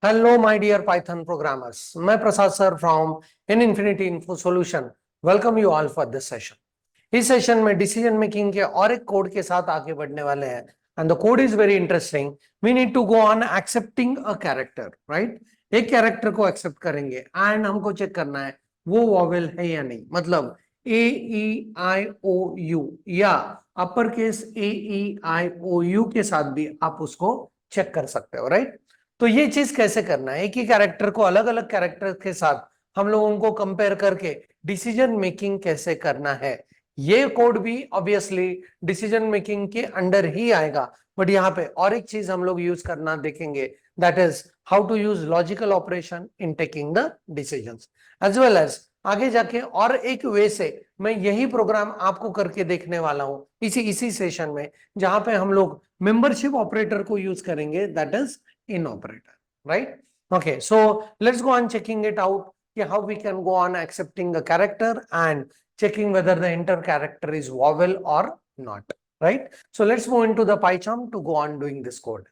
Hello, my dear Python programmers. मैं प्रसाद sir from Infinity Info Solution. Welcome you all for this session. इस session में decision making के और एक code के साथ आगे बढ़ने वाले हैं. And the code is very interesting. We need to go on accepting a character, right? एक कैरेक्टर को एक्सेप्ट करेंगे एंड हमको चेक करना है वो वॉवेल है या नहीं. मतलब AEIOU या अपर केस AEIOU के साथ भी आप उसको चेक कर सकते हो, राइट? तो ये चीज कैसे करना है, एक ही कैरेक्टर को अलग अलग कैरेक्टर के साथ हम लोगों को कंपेयर करके डिसीजन मेकिंग कैसे करना है. ये कोड भी ऑब्वियसली डिसीजन मेकिंग के अंडर ही आएगा, बट यहाँ पे और एक चीज हम लोग यूज करना देखेंगे, that is how to use logical operation in taking the decisions as well as आगे जाके और एक वे से मैं यही प्रोग्राम आपको करके देखने वाला हूं इसी सेशन में, जहां पे हम लोग मेंबरशिप ऑपरेटर को यूज करेंगे, that is in operator, right? Okay, so let's go on checking it out, how we can go on accepting a character and checking whether the enter character is vowel or not, right? So let's move into the PyCharm to go on doing this code.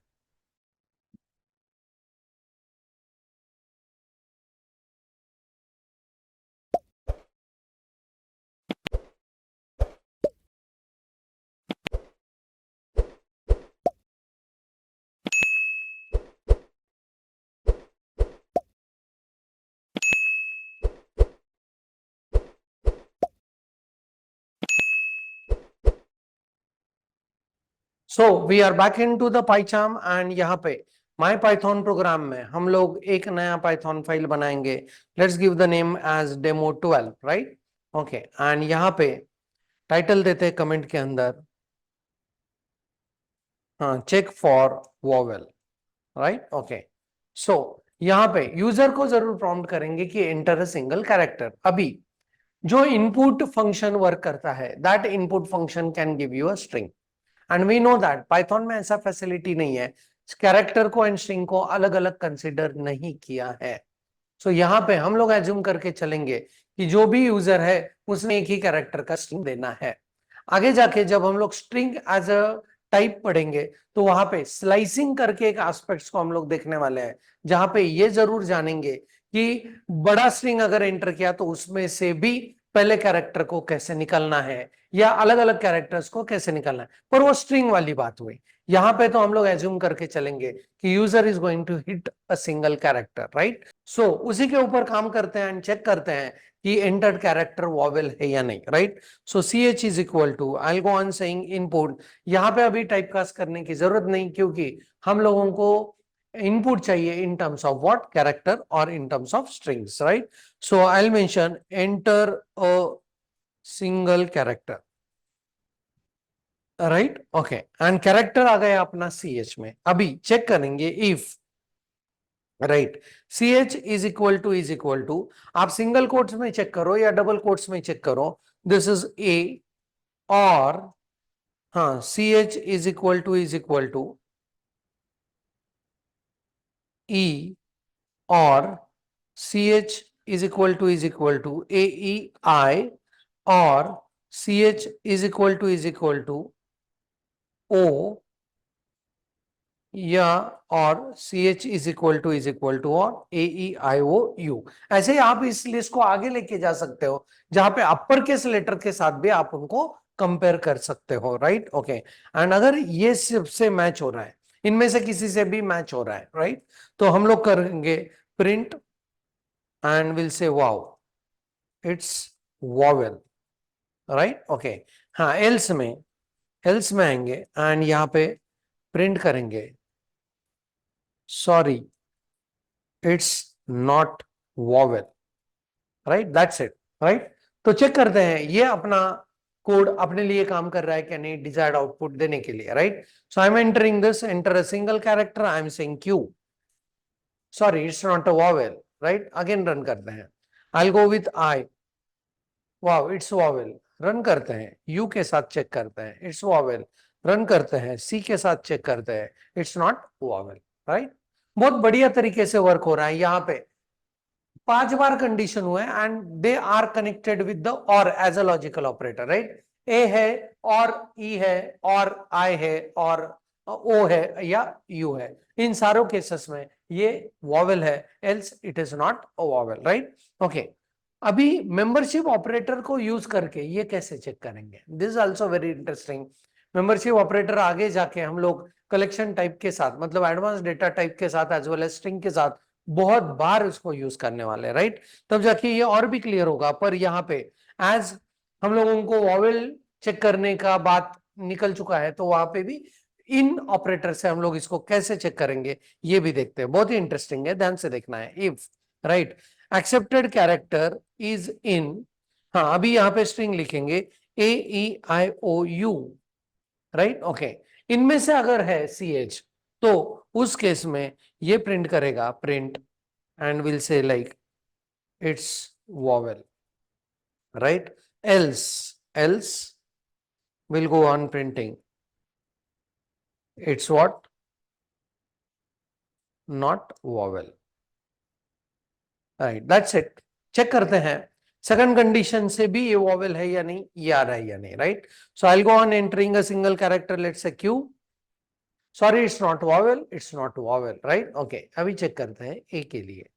So we are back into the PyCharm and यहाँ पे my Python programme में हम लोग एक नया Python file बनाएंगे. Let's give the name as demo12, right? Okay, and यहाँ पे टाइटल देते हैं कमेंट के अंदर, हाँ, check for vowel, right? Okay, so यहाँ पे यूजर को जरूर प्रॉम्प्ट करेंगे कि एंटर अ सिंगल कैरेक्टर. अभी जो इनपुट फंक्शन वर्क करता है, that input function can give you a string and we know that Python में ऐसा फैसिलिटी नहीं है, कैरेक्टर को एंड स्ट्रिंग को अलग अलग कंसिडर नहीं किया है. सो यहाँ पे हम लोग एज्यूम करके चलेंगे कि जो भी यूजर है उसने एक ही कैरेक्टर का स्ट्रिंग देना है. आगे जाके जब हम लोग स्ट्रिंग एज अ टाइप पढ़ेंगे तो वहां पे स्लाइसिंग करके एक एस्पेक्ट्स को हम लोग देखने वाले हैं, जहां पे ये जरूर जानेंगे कि बड़ा स्ट्रिंग अगर एंटर किया तो उसमें से भी पहले कैरेक्टर को कैसे निकलना है या अलग अलग कैरेक्टर्स को कैसे निकलना है. पर वो स्ट्रिंग वाली बात हुई. यहाँ पे तो हम लोग एज्यूम करके चलेंगे कि user is going to hit a single character, right? So उसी के ऊपर काम करते हैं एंड चेक करते हैं कि एंटर्ड कैरेक्टर वॉवेल है या नहीं, right? So ch is equal to, I go on saying input. यहाँ पे अभी टाइपकास्ट करने की जरूरत नहीं, क्योंकि हम लोगों को इनपुट चाहिए in terms of what, character और in terms of strings, right? So I will mention enter a single character, right? Okay, and character आ गया अपना ch में. अभी चेक करेंगे if, right, ch is equal to आप single quotes में check करो या डबल कोट्स में चेक करो, दिस इज a, और हाँ, ch is equal to e, और ch is equal to AEI, और ch is equal to o, या और ch इज इक्वल टू और AEIOU. ऐसे ही आप इस लिस्ट को आगे लेके जा सकते हो, जहां पे अपर केस लेटर के साथ भी आप उनको कंपेयर कर सकते हो, राइट? ओके, एंड अगर ये सबसे मैच हो रहा है, इनमें से किसी से भी मैच हो रहा है, राइट, तो हम लोग करेंगे print and will say wow it's vowel, right? Okay, हाँ, एल्स में आएंगे एंड यहाँ पे प्रिंट करेंगे sorry it's not vowel, right? That's it, right? तो चेक करते हैं ये अपना कोड अपने लिए काम कर रहा है क्या नहीं, डिजायर्ड आउटपुट देने के लिए, right? So I am entering this, enter a single character, I am saying Q, sorry it's not a vowel, right? Again run करते हैं, आई will go with I, wow it's vowel. Run करते हैं, you के साथ check करते हैं, it's vowel. Run करते हैं, सी के साथ चेक करते हैं, इट्स नॉट वॉवेल, राइट? बहुत बढ़िया तरीके से वर्क हो रहा है. यहाँ पे 5 बार कंडीशन हुए and they are connected with the or as a logical operator, right? A है और ई है और आई है और ओ है या यू है, इन सारों केसेस में ये वॉवेल है, else it is not a vowel, right. Okay, अभी मेंबरशिप ऑपरेटर को यूज करके ये कैसे चेक करेंगे, this is also very interesting. Membership operator आगे जाके हम लोग कलेक्शन टाइप के साथ, मतलब एडवांस डेटा टाइप के साथ एज वेल एज स्ट्रिंग के साथ बहुत बार इसको यूज करने वाले, राइट। तब जाके ये और भी क्लियर होगा। पर यहाँ पे एज हम लोगों को वॉवेल चेक करने का बात निकल चुका है, तो वहां पे भी इन ऑपरेटर से हम लोग इसको कैसे चेक करेंगे ये भी देखते हैं, बहुत ही इंटरेस्टिंग है, ध्यान से देखना है। If right accepted character is in, हाँ अभी यहाँ पे स्ट्रिंग लिखेंगे AEIOU, राइट। ओके, इनमें से अगर है CH तो उस केस में ये प्रिंट करेगा, print and will say like it's vowel, right. else will go on printing it's what, not vowel, right, that's it। Check करते हैं सेकंड कंडीशन से भी ये वॉवेल है या नहीं, ये आ रहा है या नहीं, right. So I will go on entering a single character, let's say Q, sorry it's not vowel, it's not vowel, right. Okay, अभी चेक करते हैं A के लिए,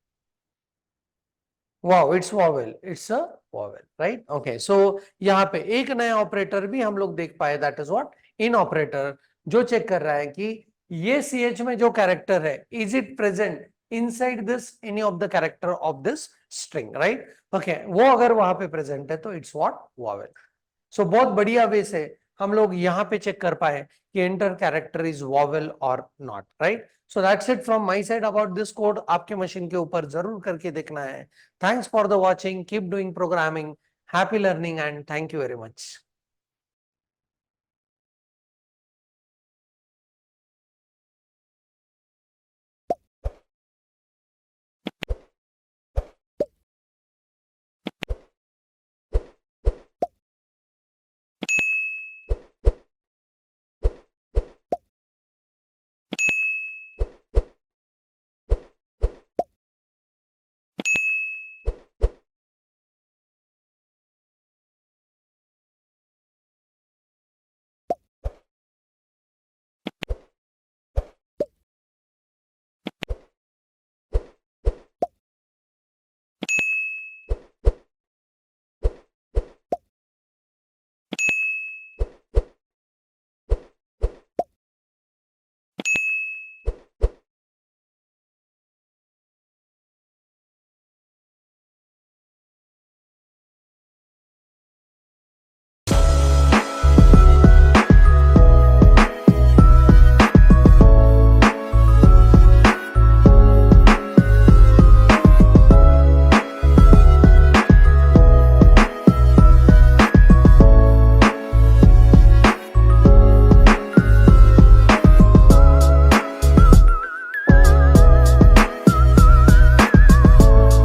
wow it's vowel, it's a vowel, right. Okay, so यहाँ पे एक नया operator भी हम लोग देख पाए, that is what, in operator, जो चेक कर रहा है कि ये CH में जो कैरेक्टर है is it present inside this any of the character of this string, right. Okay, वो अगर वहां पे प्रेजेंट है तो इट्स व्हाट, वॉवेल। सो बहुत बढ़िया वे से हम लोग यहाँ पे चेक कर पाए कि एंटर कैरेक्टर इज वॉवेल और not, right. So that's it from my side about this code, आपके मशीन के ऊपर जरूर करके देखना है। Thanks for the watching, keep doing programming, happy learning and thank you very much.